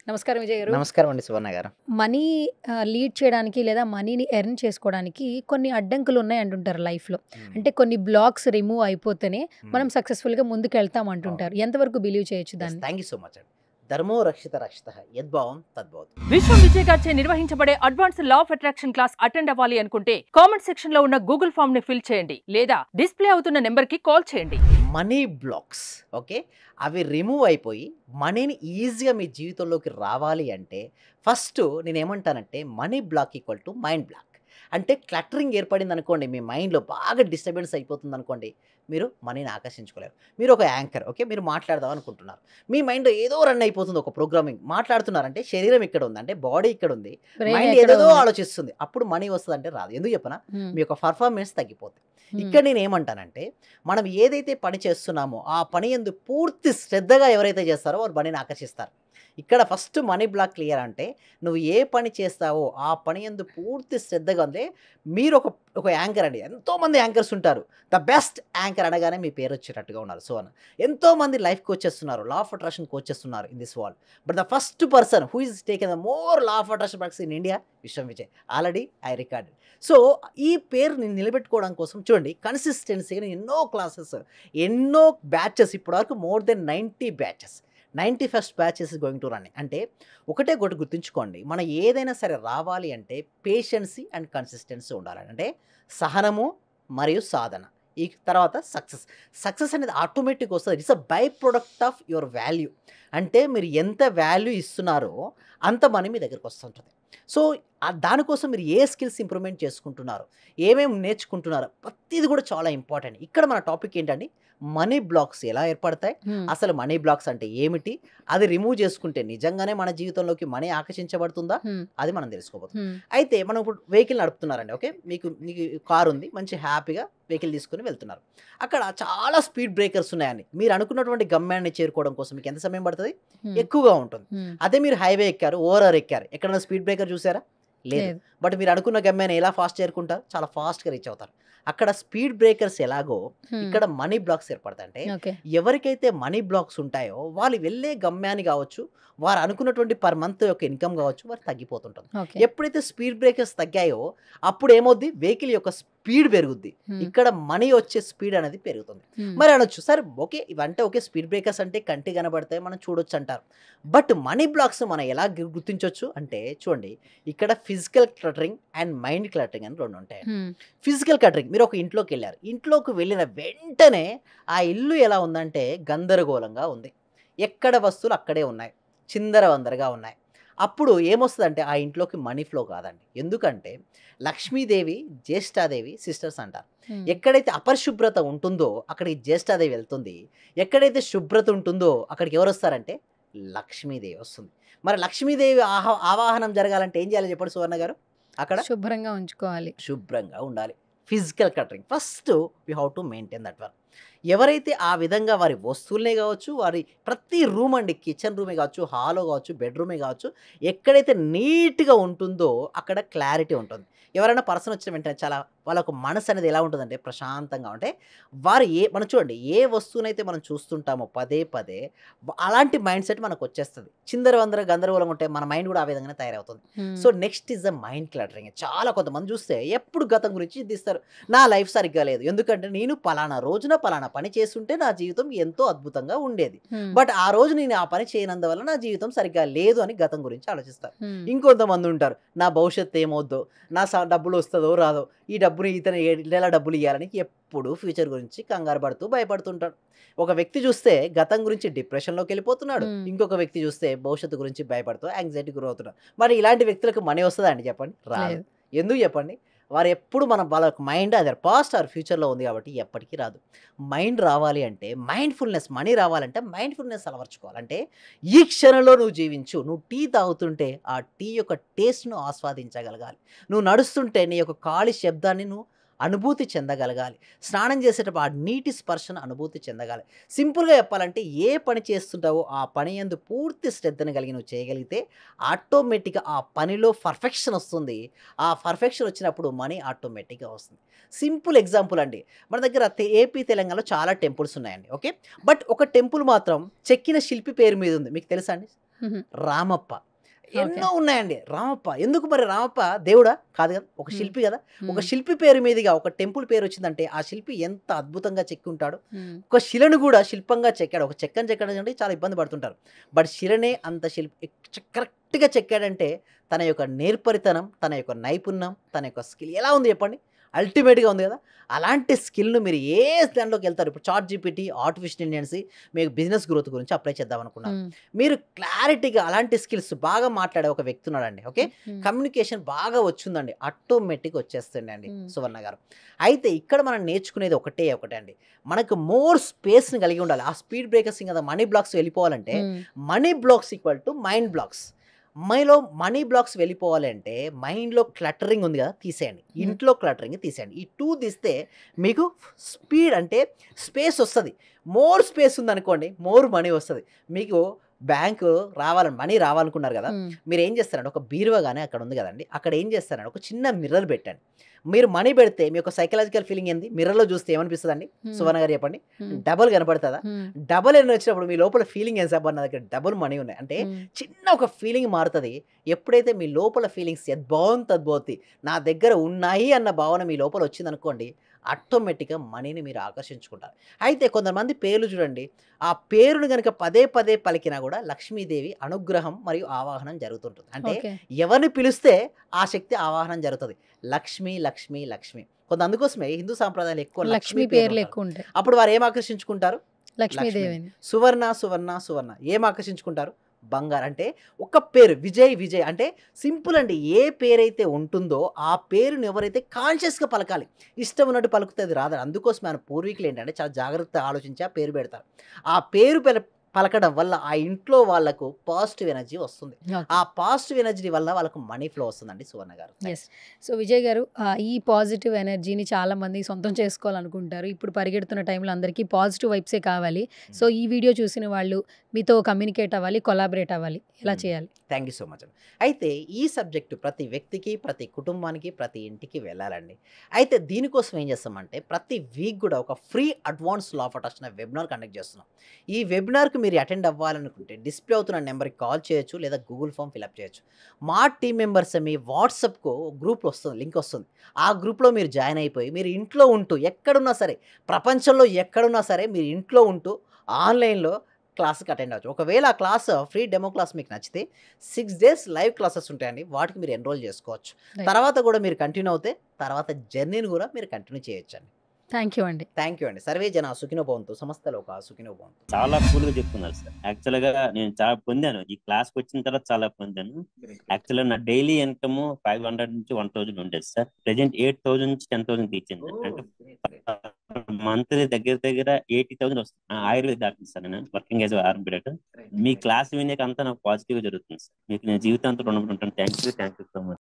నమస్కారం విజయ్ గారు. నమస్కారం అండి సువర్ణ గారు. మనీ లీడ్ చేయడానికి లేదా మనీని ఎర్న్ చేసుకోవడానికి కొన్ని అడ్డంకులు ఉన్నాయి అంటుంటారు లైఫ్‌లో. హ్మ్. అంటే కొన్ని బ్లాక్స్ రిమూవ్ అయిపోతేనే హ్మ్. మనం సక్సెస్‌ఫుల్‌గా ముందుకెళ్తాం అవును. అంటుంటారు. ఎంతవరకు బిలీవ్ చేయొచ్చు యెస్. దాన్ని? థాంక్ యూ సో మచ్ అండి. ధర్మో రక్షిత రక్షితః యద్భావం తద్భవతు. విశ్వం విజయ్ గారిచే నిర్వహించబడే advanced law of attraction class attend అవ్వాలి అనుకుంటే కామెంట్ సెక్షన్ లో ఉన్న గూగుల్ ఫామ్ ని ఫిల్ చేయండి లేదా డిస్ప్లే అవుతున్న నెంబర్ కి కాల్ చేయండి. Money blocks okay. అవి రిమూవ్ అయిపోయి మనీని ఈజీగా మీ జీవితంలోకి రావాలి అంటే ఫస్ట్ నేనేమంటానంటే money block equal to mind block. అంటే క్లటరింగ్ ఏర్పడింది అనుకోండి మీ మైండ్‌లో బాగా డిస్టర్బెన్స్ అయిపోతుంది అనుకోండి. మీరు మనీని ఆకర్షించుకోలేరు. మీరు ఒక యాంకర్ ఓకే. మీరు మాట్లాడదాం అనుకుంటున్నారు. మీ మైండ్‌లో ఏదో రన్ అయిపోతుంది ఒక ప్రోగ్రామింగ్. మాట్లాడుతున్నారంటే శరీరం ఇక్కడ ఉంది. అంటే బాడీ ఇక్కడ ఉంది. బ్రెయిన్ మైండ్ ఎక్కడో ఏదేదో ఉంది. ఆలోచిస్తుంది. అప్పుడు మనీ వస్తదంటే రాదు. ఎందుకు చెప్పనా? హ్మ్. మీ యొక్క పర్ఫార్మెన్స్ తగ్గిపోద్ది. హ్మ్. ఇక్కడ నేనేమంటానంటే మనం ఏదైతే పని చేస్తున్నామో ఆ పని యందు పూర్తి శ్రద్ధగా ఎవరైతే చేస్తారో వారు మనీని ఆకర్షిస్తారు. ఇక్కడ ఫస్ట్ మనీ బ్లాక్ క్లియర్ అంటే నువ్వు ఏ పని చేస్తావో ఆ పని యందు పూర్తి శ్రద్ధగా అంటే మీరు ఒక యాంకర్ అండి. ఎంతోమంది యాంకర్స్ ఉంటారు. ద బెస్ట్ యాంకర్ అనగానే మీ పేరు వచ్చేటట్టుగా ఉన్నారు. సో అన్న ఎంతోమంది లైఫ్ కోచెస్ ఉన్నారు. లా ఆఫ్ అట్రాక్షన్ కోచెస్ ఉన్నారు in this world. But the first person who is taken the more law of attraction practice in India Vishwam Vijay. Already I recorded. So ఈ పేరు నేను నిలబెట్టుకోవడం కోసం చూడండి కన్సిస్టెన్సీగా నేను ఎన్నో క్లాసెస్ ఎన్నో బ్యాచెస్ ఇప్పటివరకు more than 90 batches 91st batches going to run. అంటే ఒకటే ఒకటి గుర్తుంచుకోండి మనం ఏదైనా సరే రావాలి అంటే పేషెన్సీ అండ్ కన్సిస్టెన్సీ ఉండాలి. అంటే సహనము మరియు సాధన ఈ తర్వాత సక్సెస్ అనేది ఆటోమేటిక్ వస్తుంది. It's a by product of your value. అంటే మీరు ఎంత వాల్యూ ఇస్తున్నారో అంత మనీ మీ దగ్గరకు వస్తుంటుంది. సో దానికోసం మీరు ఏ స్కిల్స్ ఇంప్రూవ్మెంట్ చేసుకుంటున్నారు ఏమేమి నేర్చుకుంటున్నారు ప్రతిది కూడా చాలా ఇంపార్టెంట్. ఇక్కడ మన టాపిక్ ఏంటండి మనీ బ్లాక్స్ ఎలా ఏర్పడతాయి, హ్మ్. అసలు మనీ బ్లాక్స్ అంటే ఏమిటి, అది రిమూవ్ చేసుకుంటే నిజంగానే మన జీవితంలోకి మనీ ఆకర్షించబడుతుందా హ్మ్. అది మనం తెలుసుకోబోతున్నాం. హ్మ్. అయితే మనం ఇప్పుడు వెహికల్ నడుపుతున్నారండి ఓకే. మీకు కారు ఉంది మంచి హ్యాపీగా వెహికల్ తీసుకుని వెళ్తున్నారు. అక్కడ చాలా స్పీడ్ బ్రేకర్స్ ఉన్నాయండి. మీరు అనుకున్నటువంటి గమ్యాన్ని చేరుకోవడం కోసం మీకు ఎంత సమయం పడుతుంది? హ్మ్. ఎక్కువగా ఉంటుంది. హ్మ్. అదే మీరు హైవే ఎక్కారు ఓవర్ ఎక్కారు ఎక్కడైనా స్పీడ్ బ్రేకర్ చూసారా? లేదు. లేదు. బట్ మీరు అనుకున్న గమ్యాన్ని ఎలా ఫాస్ట్ చేరుకుంటారు? చాలా ఫాస్ట్‌గా రీచ్ అవుతారు. అక్కడ స్పీడ్ బ్రేకర్స్ ఎలాగో హ్మ్. ఇక్కడ మనీ బ్లాక్స్ ఏర్పడతాయి. అంటే ఓకే. ఎవరికైతే మనీ బ్లాక్స్ ఉంటాయో వాళ్ళు వెళ్ళే గమ్యాన్ని కావచ్చు, వారు అనుకున్నటువంటి పర్ మంత్ యొక్క ఇన్‌కమ్ కావచ్చు వారు తగ్గిపోతుంటుంది. ఓకే. ఎప్పుడైతే స్పీడ్ బ్రేకర్స్ తగ్గాయో అప్పుడు ఏమవుద్ది వెహికల్ యొక్క స్పీడ్ పెరుగుద్ది. హ్మ్. ఇక్కడ మనీ వచ్చే స్పీడ్ అనేది పెరుగుతుంది. హ్మ్. మరి అనొచ్చు సరే ఓకే ఇవంటే ఓకే స్పీడ్ బ్రేకర్స్ అంటే కంటికి కనబడతాయి మనం చూడొచ్చు అంటారు. బట్ మనీ బ్లాక్స్ మనం ఎలా గుర్తించొచ్చు అంటే చూడండి ఇక్కడ physical cluttering and mind cluttering అని 2 ఉంటాయండి. హ్మ్. ఫిజికల్ క్లటరింగ్ మీరు ఒక ఇంట్లోకి వెళ్ళారు. ఇంట్లోకి వెళ్ళిన వెంటనే ఆ ఇల్లు ఎలా ఉందంటే గందరగోళంగా ఉంది. ఎక్కడ వస్తువులు అక్కడే ఉన్నాయి. చిందరవందరగా ఉన్నాయి. అప్పుడు ఏమొస్తదంటే ఆ ఇంట్లోకి మనీ ఫ్లో కాదండి. ఎందుకంటే లక్ష్మీదేవి, జ్యేష్ఠాదేవి సిస్టర్స్ అంటారు. హ్మ్. ఎక్కడైతే అపరిశుభ్రత ఉంటుందో అక్కడికి జ్యేష్ఠాదేవి వెళ్తుంది. ఎక్కడైతే శుభ్రత ఉంటుందో అక్కడికి ఎవరొస్తారంటే లక్ష్మీదేవి వస్తుంది. మరి లక్ష్మీదేవి ఆవాహనం జరగాలంటే ఏం చేయాలి చెప్పండి సువర్ణ గారు? అక్కడ శుభ్రంగా ఉంచుకోవాలి. శుభ్రంగా ఉండాలి. Physical cluttering first we have to maintain that one. ఎవరైతే ఆ విధంగా వారి వస్తువులనే కావచ్చు, వారి ప్రతి రూమ్ అండి కిచెన్ రూమే కావచ్చు, హాలో కావచ్చు, బెడ్రూమే కావచ్చు, ఎక్కడైతే నీట్‌గా ఉంటుందో అక్కడ క్లారిటీ ఉంటుంది. ఎవరైనా పర్సన్ వచ్చిన వెంటనే చాలా వాళ్ళకు మనసు అనేది ఎలా ఉంటుందంటే ప్రశాంతంగా అంటే వారు మనం చూడండి ఏ వస్తువునైతే మనం చూస్తుంటామో పదే పదే అలాంటి మైండ్ సెట్ మనకు వచ్చేస్తది. చిందరవందర గందరగోళంగా ఉంటే మన మైండ్ కూడా ఆ విధంగానే తయారవుతుంది. హ్మ్. So next is the mind cluttering. చాలా కొంతమంది చూస్తే ఎప్పుడు గతం గురించి చింతిస్తారు. నా లైఫ్ సరిగ్గా లేదు. ఎందుకంటే నేను పలానా రోజున పలానా పని చేస్తుంటే నా జీవితం ఎంతో అద్భుతంగా ఉండేది. హ్మ్. బట్ ఆ రోజు నేను ఆ పని చేయనందువల్ల నా జీవితం సరిగ్గా లేదు అని గతం గురించి ఆలోచిస్తారు. హ్మ్. ఇంకొంతమంది ఉంటారు. నా భవిష్యత్తు ఏమవుద్దో, నా డబ్బులు వస్తదో రాదో, ఈ డబ్బుని ఇతను నెల డబ్బులు ఇయ్యాలని ఎప్పుడు ఫ్యూచర్ గురించి కంగారు పడుతూ భయపడుతుంటాడు. ఒక వ్యక్తి చూస్తే గతం గురించి డిప్రెషన్‌లోకి వెళ్ళిపోతున్నాడు. హ్మ్. ఇంకొక వ్యక్తి చూస్తే భవిష్యత్తు గురించి భయపడుతూ యాంగ్జైటీకి గురవుతున్నాడు. మరి ఇలాంటి వ్యక్తులకు మనీ వస్తదా అండి చెప్పండి? రాదు. లేదు. ఎందుకు చెప్పండి? వారు ఎప్పుడు వాళ్ళ మైండ్ అదర్ పాస్ట్ ఆర్ ఫ్యూచర్‌లో ఉంది కాబట్టి ఎప్పటికి రాదు. మైండ్ రావాలి అంటే మైండ్‌ఫుల్‌నెస్ మనీ రావాలంటే మైండ్‌ఫుల్‌నెస్ అలవరుచుకోవాలి. అంటే ఈ క్షణంలో నువ్వు జీవించు. నువ్వు టీ తాగుతుంటే ఆ టీ యొక్క టేస్ట్‌ను ఆస్వాదించగలగాలి. నువ్వు నడుస్తుంటే నీ యొక్క కాలి శబ్దాన్ని నువ్వు అనుభూతి చెందగలగాలి. స్నానం చేసేటప్పుడు ఆ నీటి స్పర్శను అనుభూతి చెందగాలి. సింపుల్‌గా చెప్పాలంటే ఏ పని చేస్తుంటావో ఆ పని యందు పూర్తి శ్రద్ధను కలిగి నువ్వు చేయగలిగితే ఆటోమేటిక్‌గా ఆ పనిలో పర్ఫెక్షన్ వస్తుంది. ఆ పర్ఫెక్షన్ వచ్చినప్పుడు మనీ ఆటోమేటిక్‌గా వస్తుంది. సింపుల్ ఎగ్జాంపుల్ అండి. మన దగ్గర ఏపీ, తెలంగాణలో చాలా టెంపుల్స్ ఉన్నాయండి. ఓకే. బట్ ఒక టెంపుల్ మాత్రం చెక్కిన శిల్పి పేరు మీద ఉంది. మీకు తెలుసా అండి? రామప్ప, ఎన్నో ఉన్నాయండి. రామప్ప ఎందుకు మరి? రామప్ప దేవుడా? కాదు కదా, ఒక శిల్పి కదా. ఒక శిల్పి పేరు మీదుగా ఒక టెంపుల్ పేరు వచ్చిందంటే ఆ శిల్పి ఎంత అద్భుతంగా చెక్కి ఉంటాడు. ఒక శిలను కూడా శిల్పంగా చెక్కాడు. ఒక చెక్కని చెక్కడం అంటే చాలా ఇబ్బంది పడుతుంటారు, బట్ శిలనే అంత కరెక్ట్గా చెక్కాడంటే తన యొక్క నేర్పరితనం, తన యొక్క నైపుణ్యం, తన యొక్క స్కిల్ ఎలా ఉంది చెప్పండి, అల్టిమేట్గా ఉంది కదా. అలాంటి స్కిల్ను మీరు ఏ దాంట్లోకి వెళ్తారు? ఇప్పుడు చాట్ జీపీటీ, ఆర్టిఫిషియల్ ఇంటెలిజెన్స్ మీకు బిజినెస్ గ్రోత్ గురించి అప్లై చేద్దాం అనుకున్నారు. మీరు క్లారిటీగా అలాంటి స్కిల్స్ బాగా మాట్లాడే ఒక వ్యక్తి ఉన్నాడండి, ఓకే, కమ్యూనికేషన్ బాగా వచ్చిందండి, ఆటోమేటిక్గా వచ్చేస్తుంది అండి సువర్ణ గారు. అయితే ఇక్కడ మనం నేర్చుకునేది ఒకటే అండి, మనకు మోర్ స్పేస్ని కలిగి ఉండాలి. ఆ స్పీడ్ బ్రేకర్స్ కదా మనీ బ్లాక్స్ వెళ్ళిపోవాలంటే money blocks equal to mind blocks. మైలో మనీ బ్లాక్స్ వెళ్ళిపోవాలి అంటే మైండ్లో క్లటరింగ్ ఉంది కదా, తీసేయండి. ఇంట్లో క్లటరింగ్ తీసేయండి. ఈ 2 తీస్తే మీకు స్పీడ్ అంటే స్పేస్ వస్తుంది. మోర్ స్పేస్ ఉందనుకోండి, మోర్ మనీ వస్తుంది. మీకు బ్యాంకు మనీ రావాలనుకున్నారు కదా, మీరు ఏం చేస్తారంటే ఒక బీరువా కానీ అక్కడ ఉంది కదండి, అక్కడ ఏం చేస్తారంటే ఒక చిన్న మిర్రర్ పెట్టండి. మీరు మనీ పెడితే మీ యొక్క సైకలాజికల్ ఫీలింగ్ ఏంది? మిర్రర్లో చూస్తే ఏమనిపిస్తుంది అండి సువర్ణ గారు చెప్పండి? డబల్ కనపడుతుందా? డబల్ ఎన్ని వచ్చినప్పుడు మీ లోపల ఫీలింగ్ ఏం సార్, నా దగ్గర డబుల్ మనీ ఉన్నాయి అంటే చిన్న ఒక ఫీలింగ్ మారుతుంది. ఎప్పుడైతే మీ లోపల ఫీలింగ్స్ బాగుంది, నా దగ్గర ఉన్నాయి అన్న భావన మీ లోపల వచ్చిందనుకోండి, ఆటోమేటిక్గా మనీని మీరు ఆకర్షించుకుంటారు. అయితే కొంతమంది పేర్లు చూడండి, ఆ పేరును కనుక పదే పదే పలికినా కూడా లక్ష్మీదేవి అనుగ్రహం మరియు ఆవాహనం జరుగుతుంటుంది. అంటే ఎవరిని పిలిస్తే ఆ శక్తి ఆవాహనం జరుగుతుంది. లక్ష్మి లక్ష్మి లక్ష్మి. కొంత అందుకోసమే హిందూ సాంప్రదాయాలు ఎక్కువ లక్ష్మీ పేర్లు ఎక్కువ ఉంటాయి. అప్పుడు వారు ఏం ఆకర్షించుకుంటారు? లక్ష్మీదేవిని. సువర్ణ సువర్ణ సువర్ణ ఏం ఆకర్షించుకుంటారు? బంగారు. అంటే ఒక పేరు విజయ్ అంటే సింపుల్ అండి. ఏ పేరైతే ఉంటుందో ఆ పేరుని ఎవరైతే కాన్షియస్గా పలకాలి, ఇష్టం ఉన్నట్టు పలుకుతుంది రాదు. అందుకోసం మన పూర్వీకులు ఏంటంటే చాలా జాగ్రత్తగా ఆలోచించి ఆ పేరు పెడతారు. ఆ పేరు పలకడం వల్ల ఆ ఇంట్లో వాళ్ళకు పాజిటివ్ ఎనర్జీ వస్తుంది. ఆ పాజిటివ్ ఎనర్జీ వల్ల వాళ్ళకు మనీ ఫ్లో వస్తుందండి సువర్ణ గారు. సో విజయ్ గారు, ఈ పాజిటివ్ ఎనర్జీని చాలా మంది సొంతం చేసుకోవాలనుకుంటారు. ఇప్పుడు పరిగెడుతున్న టైంలో అందరికీ పాజిటివ్ వైబ్సే కావాలి. సో ఈ వీడియో చూసిన వాళ్ళు మీతో కమ్యూనికేట్ అవ్వాలి, కొలాబరేట్ అవ్వాలి, ఎలా చేయాలి? థ్యాంక్ యూ సో మచ్ అండి. అయితే ఈ సబ్జెక్టు ప్రతి వ్యక్తికి, ప్రతి కుటుంబానికి, ప్రతి ఇంటికి వెళ్ళాలండి. అయితే దీనికోసం ఏం చేస్తామంటే ప్రతి వీక్ కూడా ఒక free advance law of attraction webinar conduct చేస్తున్నాం. ఈ వెబినార్కి మీరు అటెండ్ అవ్వాలనుకుంటే డిస్ప్లే అవుతున్న నెంబర్కి కాల్ చేయొచ్చు, లేదా గూగుల్ ఫామ్ ఫిల్అప్ చేయొచ్చు. మా టీం మెంబర్స్ మీ వాట్సాప్కు గ్రూప్ వస్తుంది, లింక్ వస్తుంది. ఆ గ్రూప్లో మీరు జాయిన్ అయిపోయి మీరు ఇంట్లో ఉంటూ ఎక్కడున్నా సరే, ప్రపంచంలో ఎక్కడున్నా సరే మీరు ఇంట్లో ఉంటూ ఆన్లైన్లో క్లాస్కి అటెండ్ అవ్వచ్చు. ఒకవేళ ఆ క్లాస్ ఫ్రీ డెమో క్లాస్ మీకు నచ్చితే 6 days లైవ్ క్లాసెస్ ఉంటాయండి, వాటికి మీరు ఎన్రోల్ చేసుకోవచ్చు. తర్వాత కూడా మీరు కంటిన్యూ అవుతే తర్వాత జర్నీని కూడా మీరు కంటిన్యూ చేయొచ్చండి. థ్యాంక్ యూ అండి. సర్వే జన సుఖినో భవంతు, సమస్తలో ఒక సుఖినో భవంతు. చాలా కూల్గా చెప్తున్నారు సార్. యాక్చువల్గా నేను చాలా పొందాను, ఈ క్లాస్కి వచ్చిన తర్వాత చాలా పొందాను. యాక్చువల్గా నా డైలీ ఇన్కమ్ 500 నుంచి 1000 ఉండేది సార్. ప్రెజెంట్ 8000 నుంచి 10,000 తీసింది. అంటే మంత్లీ దగ్గర 80,000 వస్తుంది. ఆయుర్వేద డాక్టర్ సార్, నేను వర్కింగ్ యాజ్ ఆర్ఎంపీ. మీ క్లాస్ వినేక అంతా నాకు పాజిటివ్ జరుగుతుంది సార్. మీకు నేను జీవితాంతం రుణపడి ఉంటాను. Thank you so much.